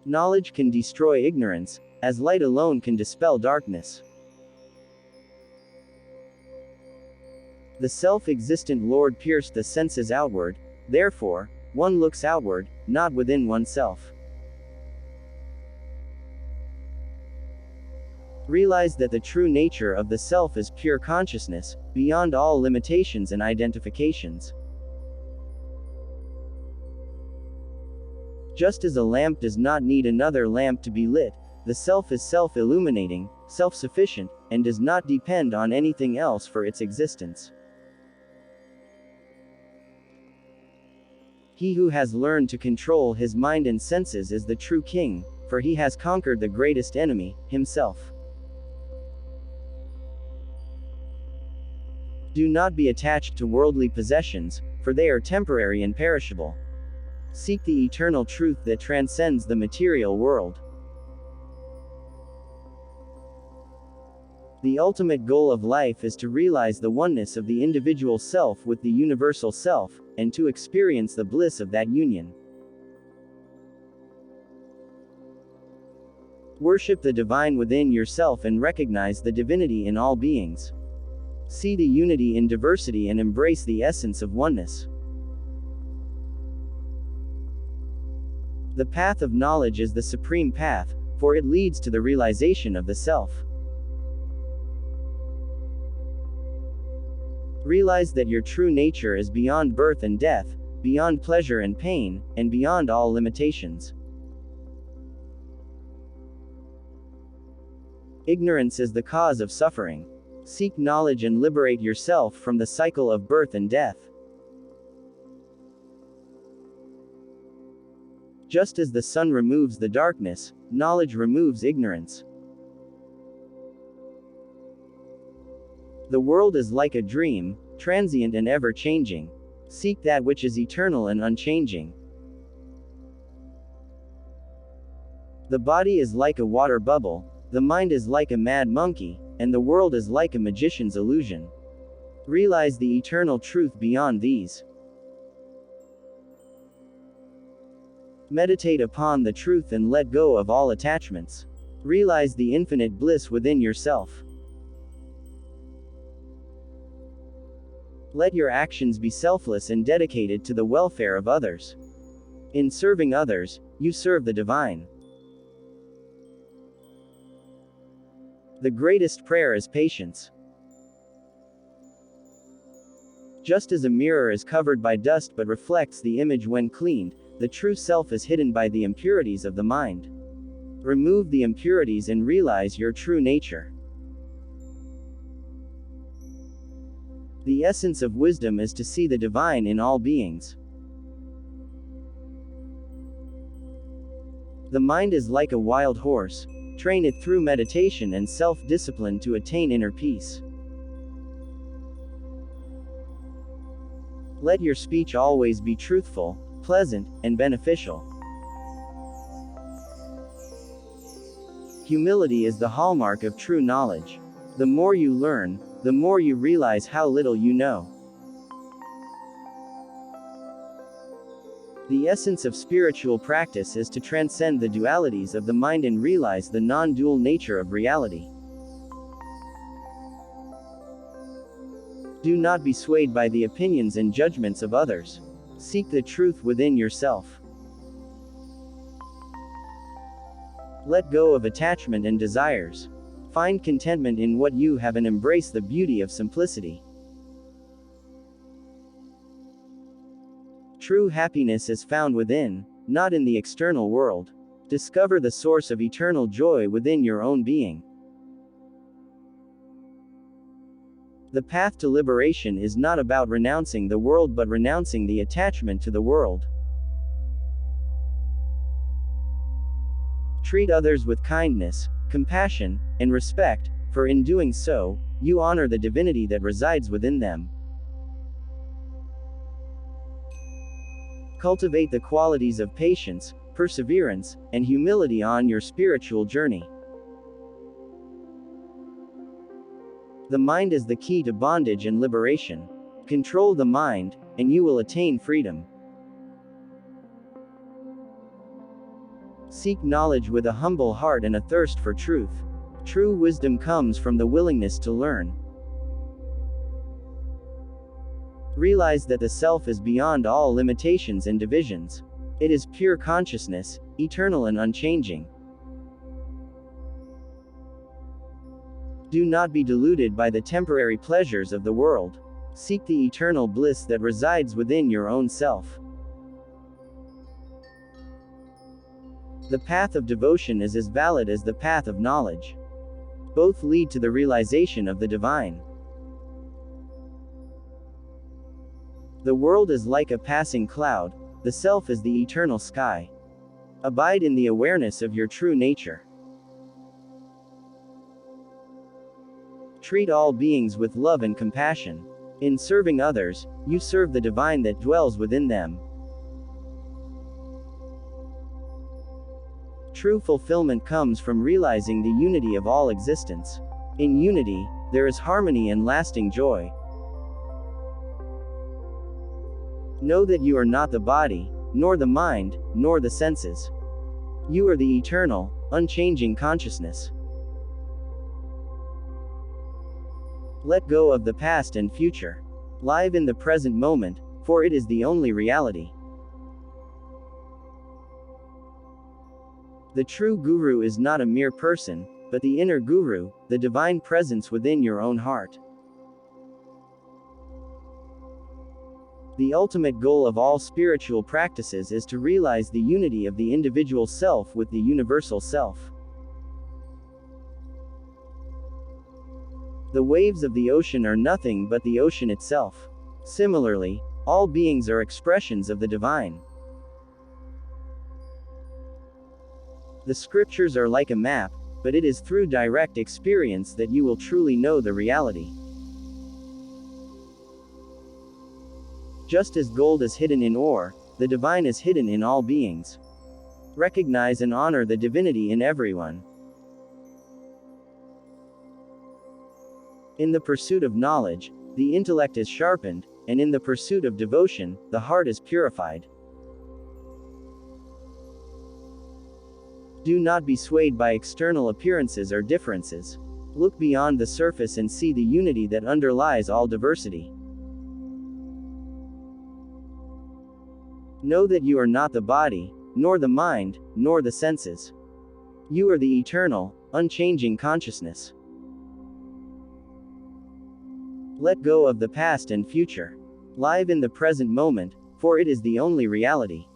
Knowledge can destroy ignorance, as light alone can dispel darkness. The self-existent Lord pierced the senses outward, therefore, one looks outward, not within oneself. Realize that the true nature of the self is pure consciousness, beyond all limitations and identifications. Just as a lamp does not need another lamp to be lit, the self is self-illuminating, self-sufficient, and does not depend on anything else for its existence. He who has learned to control his mind and senses is the true king, for he has conquered the greatest enemy, himself. Do not be attached to worldly possessions, for they are temporary and perishable. Seek the eternal truth that transcends the material world. The ultimate goal of life is to realize the oneness of the individual self with the universal self, and to experience the bliss of that union. Worship the divine within yourself and recognize the divinity in all beings. See the unity in diversity and embrace the essence of oneness. The path of knowledge is the supreme path, for it leads to the realization of the self. Realize that your true nature is beyond birth and death, beyond pleasure and pain, and beyond all limitations. Ignorance is the cause of suffering. Seek knowledge and liberate yourself from the cycle of birth and death. Just as the sun removes the darkness, knowledge removes ignorance. The world is like a dream, transient and ever-changing. Seek that which is eternal and unchanging. The body is like a water bubble, the mind is like a mad monkey, and the world is like a magician's illusion. Realize the eternal truth beyond these. Meditate upon the truth and let go of all attachments. Realize the infinite bliss within yourself. Let your actions be selfless and dedicated to the welfare of others. In serving others, you serve the divine. The greatest prayer is patience. Just as a mirror is covered by dust but reflects the image when cleaned, the true self is hidden by the impurities of the mind. Remove the impurities and realize your true nature. The essence of wisdom is to see the divine in all beings. The mind is like a wild horse. Train it through meditation and self-discipline to attain inner peace. Let your speech always be truthful, pleasant, and beneficial. Humility is the hallmark of true knowledge. The more you learn, the more you realize how little you know. The essence of spiritual practice is to transcend the dualities of the mind and realize the non-dual nature of reality. Do not be swayed by the opinions and judgments of others. Seek the truth within yourself. Let go of attachment and desires. Find contentment in what you have and embrace the beauty of simplicity. True happiness is found within, not in the external world. Discover the source of eternal joy within your own being. The path to liberation is not about renouncing the world but renouncing the attachment to the world. Treat others with kindness, compassion, and respect, for in doing so, you honor the divinity that resides within them. Cultivate the qualities of patience, perseverance, and humility on your spiritual journey. The mind is the key to bondage and liberation. Control the mind, and you will attain freedom. Seek knowledge with a humble heart and a thirst for truth. True wisdom comes from the willingness to learn. Realize that the self is beyond all limitations and divisions. It is pure consciousness, eternal and unchanging. Do not be deluded by the temporary pleasures of the world. Seek the eternal bliss that resides within your own self. The path of devotion is as valid as the path of knowledge. Both lead to the realization of the divine. The world is like a passing cloud, the self is the eternal sky. Abide in the awareness of your true nature. Treat all beings with love and compassion. In serving others, you serve the divine that dwells within them. True fulfillment comes from realizing the unity of all existence. In unity, there is harmony and lasting joy. Know that you are not the body, nor the mind, nor the senses. You are the eternal, unchanging consciousness. Let go of the past and future. Live in the present moment, for it is the only reality. The true guru is not a mere person, but the inner guru, the divine presence within your own heart. The ultimate goal of all spiritual practices is to realize the unity of the individual self with the universal self. The waves of the ocean are nothing but the ocean itself. Similarly, all beings are expressions of the divine. The scriptures are like a map, but it is through direct experience that you will truly know the reality. Just as gold is hidden in ore, the divine is hidden in all beings. Recognize and honor the divinity in everyone. In the pursuit of knowledge, the intellect is sharpened, and in the pursuit of devotion, the heart is purified. Do not be swayed by external appearances or differences. Look beyond the surface and see the unity that underlies all diversity. Know that you are not the body, nor the mind, nor the senses. You are the eternal, unchanging consciousness. Let go of the past and future. Live in the present moment, for it is the only reality.